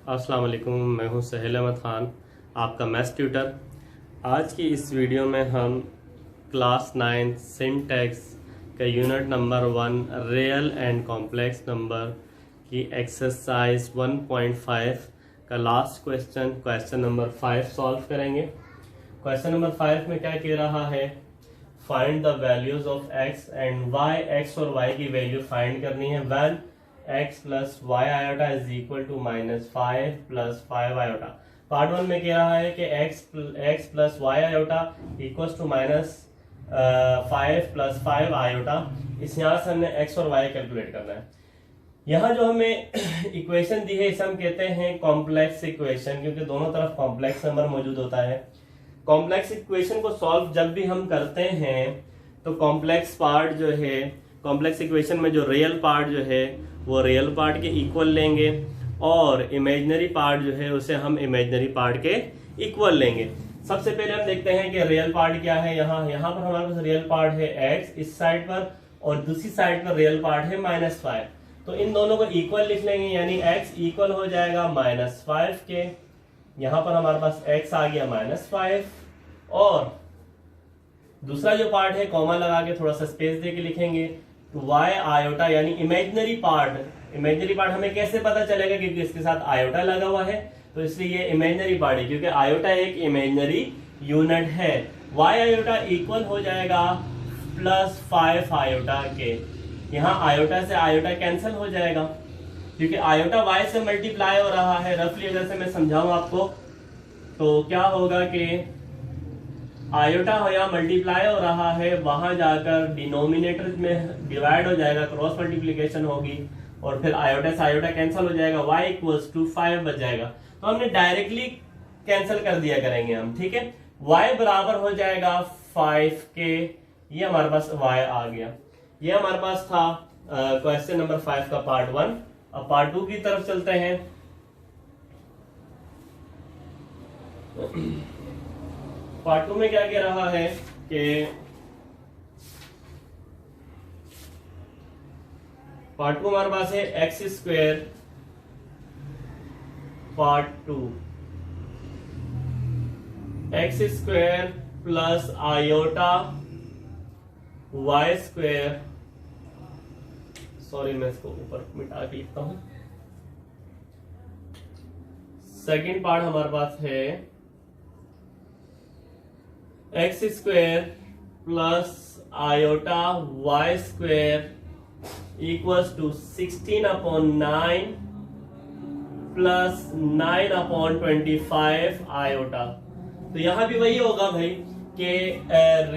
अस्सलाम वालेकुम, मैं हूं सहेल अहमद ख़ान, आपका मैथ्स ट्यूटर। आज की इस वीडियो में हम क्लास 9 सिंटैक्स का unit number 1 real and complex number की एक्सरसाइज 1.5 का लास्ट क्वेश्चन नंबर 5 सॉल्व करेंगे। क्वेश्चन नंबर 5 में क्या कह रहा है, find the values of x and y. X और वाई की वैल्यू फाइंड करनी है when x plus y iota is equal to -5 plus 5 iota. Part 1 में कह रहा है कि x plus y iota equal to -5 plus 5 iota. इस यहाँ से हमने x और y कैलकुलेट करना है। यहाँ जो हमें इक्वेशन दी है इसे हम कहते हैं कॉम्प्लेक्स इक्वेशन, क्योंकि दोनों तरफ कॉम्प्लेक्स नंबर मौजूद होता है। कॉम्प्लेक्स इक्वेशन को सॉल्व जब भी हम करते हैं तो कॉम्प्लेक्स पार्ट जो है, कॉम्प्लेक्स इक्वेशन में जो रियल पार्ट जो है वो रियल पार्ट के इक्वल लेंगे और इमेजिनरी पार्ट जो है उसे हम इमेजिनरी पार्ट के इक्वल लेंगे। सबसे पहले हम देखते हैं कि रियल पार्ट क्या है। यहाँ पर हमारे पास रियल पार्ट है x इस साइड पर और दूसरी साइड पर रियल पार्ट है -5। तो इन दोनों को इक्वल लिख लेंगे, यानी x इक्वल हो जाएगा -5 के। यहाँ पर हमारे पास x आ गया -5 और दूसरा जो पार्ट है कॉमा लगा के थोड़ा सा स्पेस दे के लिखेंगे y आयोटा, यानी इमेजिनरी पार्ट हमें कैसे पता चलेगा, क्योंकि इसके साथ आयोटा लगा हुआ है तो इसलिए ये इमेजिनरी पार्ट है, क्योंकि आयोटा एक इमेजिनरी यूनिट है। y आयोटा इक्वल हो जाएगा +5 आयोटा के। यहाँ आयोटा से आयोटा कैंसिल हो जाएगा क्योंकि आयोटा y से मल्टीप्लाई हो रहा है। रफली अगर से मैं समझाऊं आपको तो क्या होगा कि आयोटा हो या मल्टीप्लाई हो रहा है, वहां जाकर डिनोमिनेटर में डिवाइड हो जाएगा, क्रॉस मल्टीप्लिकेशन होगी और फिर आयोटा से आयोटा कैंसिल हो जाएगा, y इक्वल्स टू 5 बच जाएगा। तो हमने डायरेक्टली कैंसिल कर दिया करेंगे हम, ठीक है। y बराबर हो जाएगा 5 के, ये हमारे पास y आ गया। ये हमारे पास था क्वेश्चन नंबर 5 का पार्ट 1। अब पार्ट 2 की तरफ चलते हैं। पार्ट 2 में क्या कह रहा है कि पार्ट 2 हमारे पास है x² part 2 x² plus iota y²। Sorry, मैं इसको ऊपर मिटा के लिखता हूं। सेकेंड पार्ट हमारे पास है x² plus iota y² equals to 16/9 plus 9/25 iota. तो यहां भी वही होगा भाई कि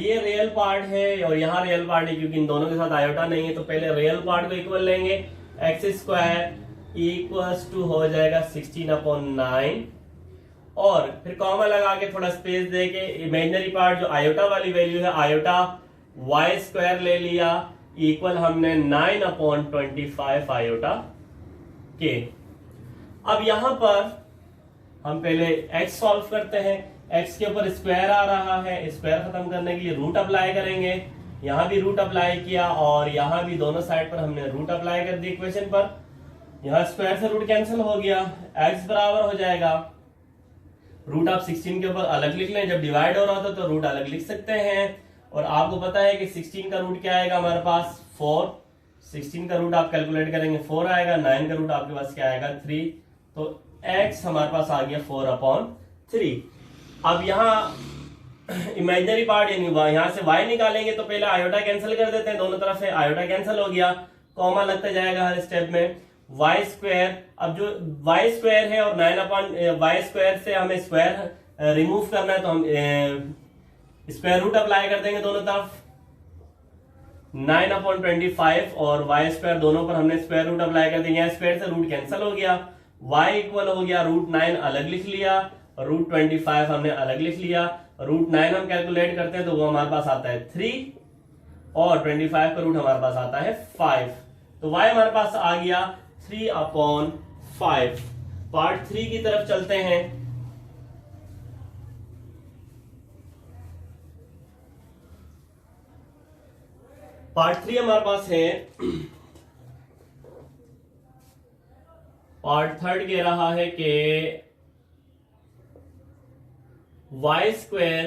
ये रियल पार्ट है और यहाँ रियल पार्ट है, क्योंकि इन दोनों के साथ आयोटा नहीं है तो पहले रियल पार्ट को इक्वल लेंगे। x² इक्वल्स टू हो जाएगा 16/9 और फिर कॉमा लगा के थोड़ा स्पेस दे के इमेजिनरी पार्ट जो आयोटा वाली वैल्यू है आयोटा y² ले लिया, इक्वल हमने 9/25 आयोटा के। अब यहां पर हम पहले x सॉल्व करते हैं। x के ऊपर स्क्वायर आ रहा है, स्क्वायर खत्म करने के लिए रूट अप्लाई करेंगे। यहां भी रूट अप्लाई किया और यहां भी दोनों साइड पर हमने रूट अप्लाई कर दी इक्वेशन पर। यहां स्क्वायर से रूट कैंसिल हो गया, x बराबर हो जाएगा रूट आप 16 के ऊपर अलग लिख लें, जब डिवाइड हो रहा था तो रूट अलग लिख सकते हैं। और आपको पता है कि 16 का रूट क्या आएगा हमारे पास 4। 16 का रूट आप कैलकुलेट करेंगे 4 आएगा, 9 का रूट आपके पास क्या आएगा 3। तो x हमारे पास आ गया 4/3। अब यहाँ इमेजिनरी पार्ट यानी यहाँ से y निकालेंगे तो पहले आयोटा कैंसिल कर देते हैं, दोनों तरफ से आयोटा कैंसिल हो गया, कॉमा लगता जाएगा हर स्टेप में। y², अब जो y² है और 9/y² से हमें स्क्वायर रिमूव करना है तो हम स्क्वायर रूट अप्लाई कर देंगे दोनों तरफ। 9/25 और y² दोनों पर हमने स्क्वायर रूट अप्लाई कर दिया, स्क्वायर से रूट कैंसिल हो गया, y इक्वल हो गया √9 अलग लिख लिया, √25 हमने अलग लिख लिया। √9 हम कैलकुलेट करते हैं तो वो हमारे पास आता है 3 और 25 का रूट हमारे पास आता है 5। तो y हमारे पास आ गया 3/5। पार्ट 3 की तरफ चलते हैं। पार्ट 3 हमारे पास है पार्ट थर्ड कह रहा है कि y square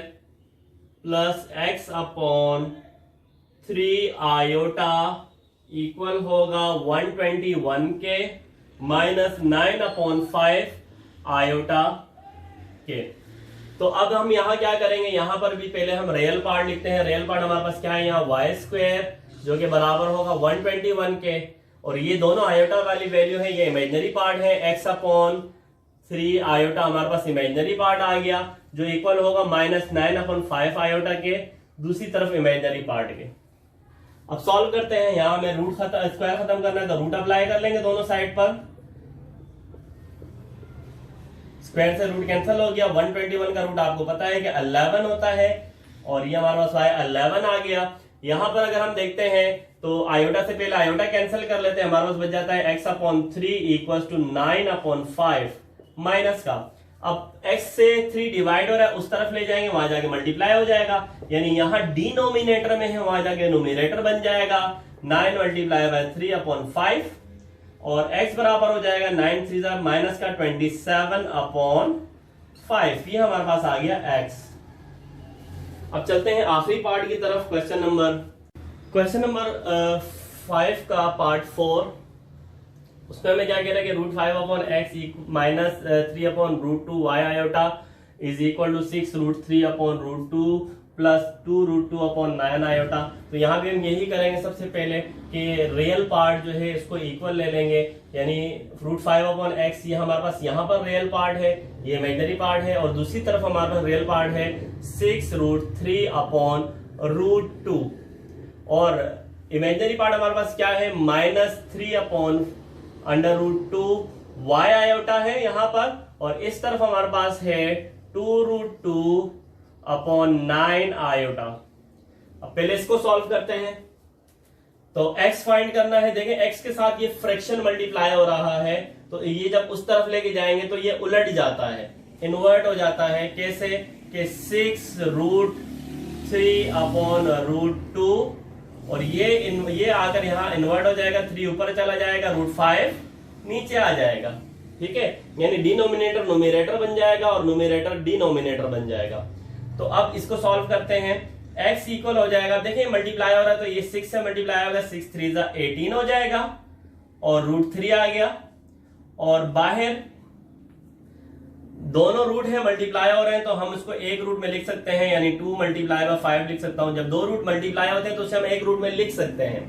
plus x upon 3 iota equal होगा 121 के माइनस 9/5 आयोटा के। तो अब हम यहां क्या करेंगे, यहां पर भी पहले हम रियल पार्ट लिखते हैं। रियल पार्ट हमारे पास क्या है, यहाँ वाई स्क्वायर जो कि बराबर होगा 121 के, और ये दोनों आयोटा वाली वैल्यू है, ये इमेजिनरी पार्ट है। एक्स अपॉन 3 आयोटा हमारे पास इमेजिनरी पार्ट आ गया जो इक्वल होगा माइनस 9/5 आयोटा के, दूसरी तरफ इमेजिनरी पार्ट के। अब सॉल्व करते हैं। यहां हमें रूट स्क्वायर खत्म करना है तो रूट अप्लाई कर लेंगे दोनों साइड पर। स्क्वायर से रूट कैंसिल हो गया। 121 का रूट आपको पता है कि 11 होता है, और ये हमारे पास आया 11 आ गया। यहां पर अगर हम देखते हैं तो आयोटा से पहले आयोटा कैंसिल कर लेते हैं, हमारे पास बच जाता है x upon 3 equal to 9/5 minus का। अब x से 3 डिवाइड हो रहा है, उस तरफ ले जाएंगे, वहां जाके मल्टीप्लाई हो जाएगा, यानी यहां डिनोमिनेटर में है, वहां जाके नोमिनेटर बन जाएगा 9 मल्टीप्लाई बाय 3/5, और x बराबर हो जाएगा 9 3 माइनस का 27/5। ये हमारे पास आ गया x। अब चलते हैं आखिरी पार्ट की तरफ, क्वेश्चन नंबर 5 का पार्ट 4। उसमें हमें क्या कह रहा है कि √5/x minus 3/√2 y iota is equal to 6√3/√2 plus 2√2/9 iota. तो यहाँ भी हम यही करेंगे सबसे पहले कि रियल पार्ट जो है इसको इक्वल ले लेंगे, यानी √5/x ये हमारे पास यहाँ पर रियल पार्ट है, ये इमेजिनरी पार्ट है, और दूसरी तरफ हमारे पास रियल पार्ट है 6√3/√2, और इमेजिनरी पार्ट हमारे पास क्या है, -3/√2 y आयोटा है यहाँ पर, और इस तरफ हमारे पास है 2√2/9 आयोटा। अब पहले इसको सॉल्व करते हैं। तो x फाइंड करना है। देखें x के साथ ये फ्रैक्शन मल्टीप्लाई हो रहा है, तो ये जब उस तरफ लेके जाएंगे तो ये उलट जाता है, इन्वर्ट हो जाता है। कैसे कि 6√3/√2, और ये आकर यहाँ इन्वर्ट हो जाएगा, 3 ऊपर चला जाएगा, √5 नीचे आ जाएगा। ठीक है, यानी डिनोमिनेटर नोमिनेटर बन जाएगा और नोमिनेटर डिनोमिनेटर बन जाएगा। तो अब इसको सॉल्व करते हैं। x इक्वल हो जाएगा, देखिए मल्टीप्लाई हो रहा है तो ये 6 से मल्टीप्लाई होगा, 6 3 18 हो जाएगा, और √3 आ गया, और बाहर दोनों रूट है मल्टीप्लाई हो रहे हैं तो हम इसको एक रूट में लिख सकते हैं, यानी 2 मल्टीप्लाई बाय 5 लिख सकता हूं। जब दो रूट मल्टीप्लाई होते हैं तो उसे हम एक रूट में लिख सकते हैं।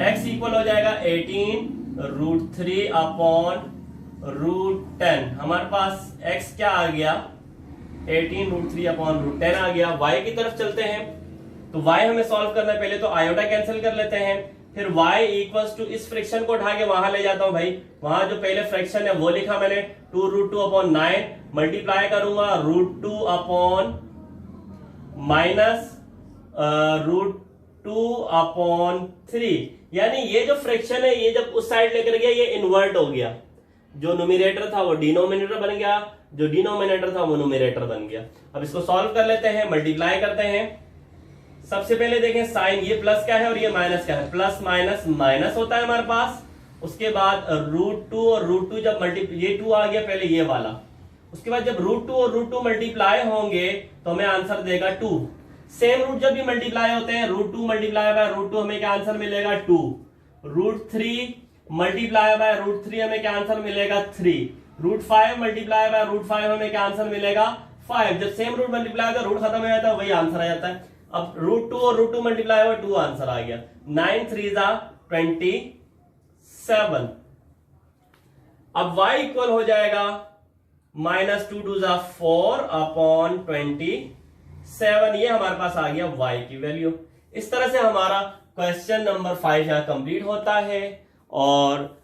x इक्वल हो जाएगा 18√3/√10। हमारे पास x क्या आ गया, 18√3/√10 आ गया। y की तरफ चलते हैं, तो y हमें सॉल्व करना है। पहले तो आयोटा कैंसिल कर लेते हैं, फिर y इक्वल्स टू इस फ्रैक्शन को उठा के वहां ले जाता हूं भाई। वहां जो पहले फ्रैक्शन है वो लिखा मैंने, 2√2/9 मल्टीप्लाई करूंगा √2/ -√2/3, यानी ये जो फ्रैक्शन है ये जब उस साइड लेकर गया ये इन्वर्ट हो गया, जो नोमिनेटर था वो डिनोमिनेटर बन गया, जो डिनोमिनेटर था वो नोमिनेटर बन गया। अब इसको सॉल्व कर लेते हैं, मल्टीप्लाई करते हैं। सबसे पहले देखें साइन, ये प्लस का है और ये माइनस का है, प्लस माइनस माइनस होता है हमारे पास। उसके बाद √2 और √2 जब ये 2 आ गया पहले ये वाला, उसके बाद जब √2 और √2 मल्टीप्लाई होंगे तो हमें आंसर देगा 2। सेम रूट जब भी मल्टीप्लाई होते हैं, √2 मल्टीप्लाई बाय √2 हमें क्या आंसर मिलेगा 2, √3 मल्टीप्लाई बाय √3 हमें क्या आंसर मिलेगा 3, √5 मल्टीप्लाई बाय √5 हमें क्या आंसर मिलेगा 5। जब सेम रूट मल्टीप्लाई होता है रूट खत्म हो जाता है, वही आंसर आ जाता है। अब √2 और √2 मल्टीप्लाई हुआ 2 आंसर आ गया, 9 3 27। अब y इक्वल हो जाएगा -2 2 4/27। ये हमारे पास आ गया y की वैल्यू। इस तरह से हमारा क्वेश्चन नंबर 5 यहाँ कंप्लीट होता है, और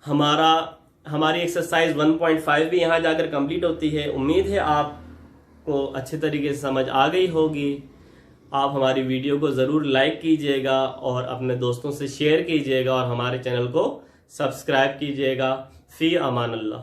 हमारी एक्सरसाइज 1.5 भी यहाँ जाकर कंप्लीट होती है। उम्मीद है आपको अच्छे तरीके से समझ आ गई होगी। आप हमारी वीडियो को ज़रूर लाइक कीजिएगा और अपने दोस्तों से शेयर कीजिएगा, और हमारे चैनल को सब्सक्राइब कीजिएगा। फी अमान अल्लाह।